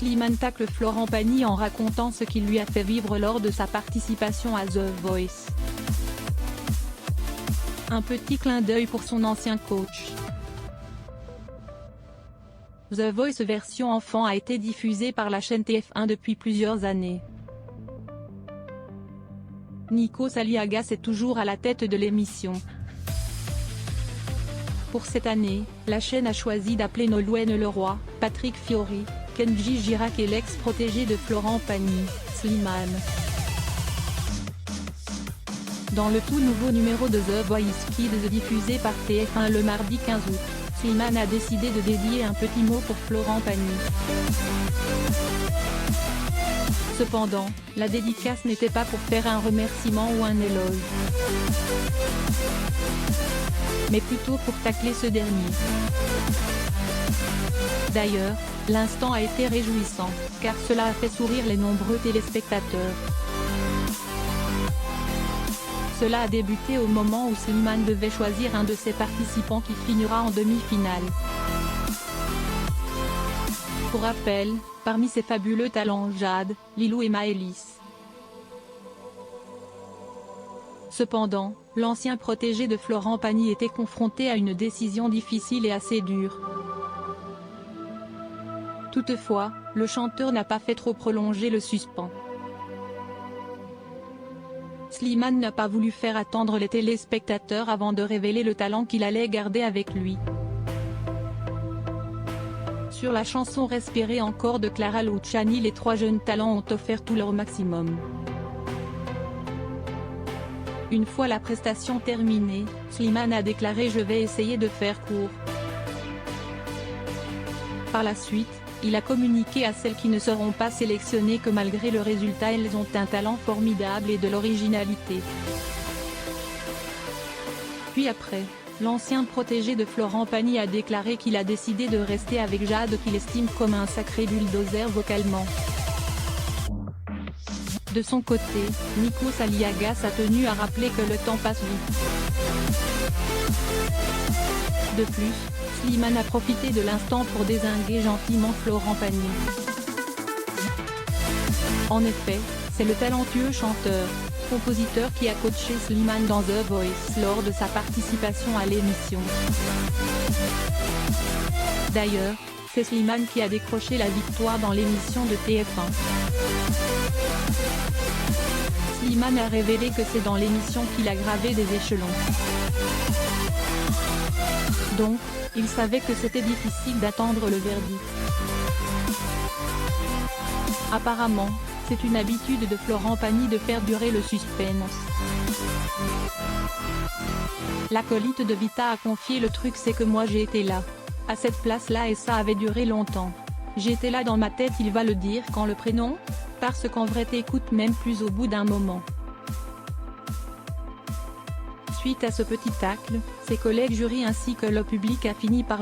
Slimane tacle Florent Pagny en racontant ce qu'il lui a fait vivre lors de sa participation à The Voice. Un petit clin d'œil pour son ancien coach. The Voice version enfant a été diffusée par la chaîne TF1 depuis plusieurs années. Nikos Aliagas est toujours à la tête de l'émission. Pour cette année, la chaîne a choisi d'appeler Nolwenn Leroy, Patrick Fiori, Kenji Girac et l'ex-protégé de Florent Pagny, Slimane. Dans le tout nouveau numéro de The Voice Kids diffusé par TF1 le mardi 15 août, Slimane a décidé de dédier un petit mot pour Florent Pagny. Cependant, la dédicace n'était pas pour faire un remerciement ou un éloge, mais plutôt pour tacler ce dernier. D'ailleurs, l'instant a été réjouissant, car cela a fait sourire les nombreux téléspectateurs. Cela a débuté au moment où Slimane devait choisir un de ses participants qui finira en demi-finale. Pour rappel, parmi ces fabuleux talents Jade, Lilou et Maëlys. Cependant, l'ancien protégé de Florent Pagny était confronté à une décision difficile et assez dure. Toutefois, le chanteur n'a pas fait trop prolonger le suspens. Slimane n'a pas voulu faire attendre les téléspectateurs avant de révéler le talent qu'il allait garder avec lui. Sur la chanson Respirer encore de Clara Luciani, les trois jeunes talents ont offert tout leur maximum. Une fois la prestation terminée, Slimane a déclaré « Je vais essayer de faire court ». Par la suite, il a communiqué à celles qui ne seront pas sélectionnées que malgré le résultat elles ont un talent formidable et de l'originalité. Puis après, l'ancien protégé de Florent Pagny a déclaré qu'il a décidé de rester avec Jade qu'il estime comme un sacré bulldozer vocalement. De son côté, Nikos Aliagas a tenu à rappeler que le temps passe vite. De plus, Slimane a profité de l'instant pour dézinguer gentiment Florent Pagny. En effet, c'est le talentueux chanteur, compositeur qui a coaché Slimane dans The Voice lors de sa participation à l'émission. D'ailleurs, c'est Slimane qui a décroché la victoire dans l'émission de TF1. Slimane a révélé que c'est dans l'émission qu'il a gravé des échelons. Donc, il savait que c'était difficile d'attendre le verdict. Apparemment, c'est une habitude de Florent Pagny de faire durer le suspense. L'acolyte de Vita a confié « Le truc c'est que moi j'ai été là, à cette place-là et ça avait duré longtemps. J'étais là dans ma tête, il va le dire quand le prénom, parce qu'en vrai t'écoutes même plus au bout d'un moment ». Suite à ce petit tacle, ses collègues jurys ainsi que le public a fini par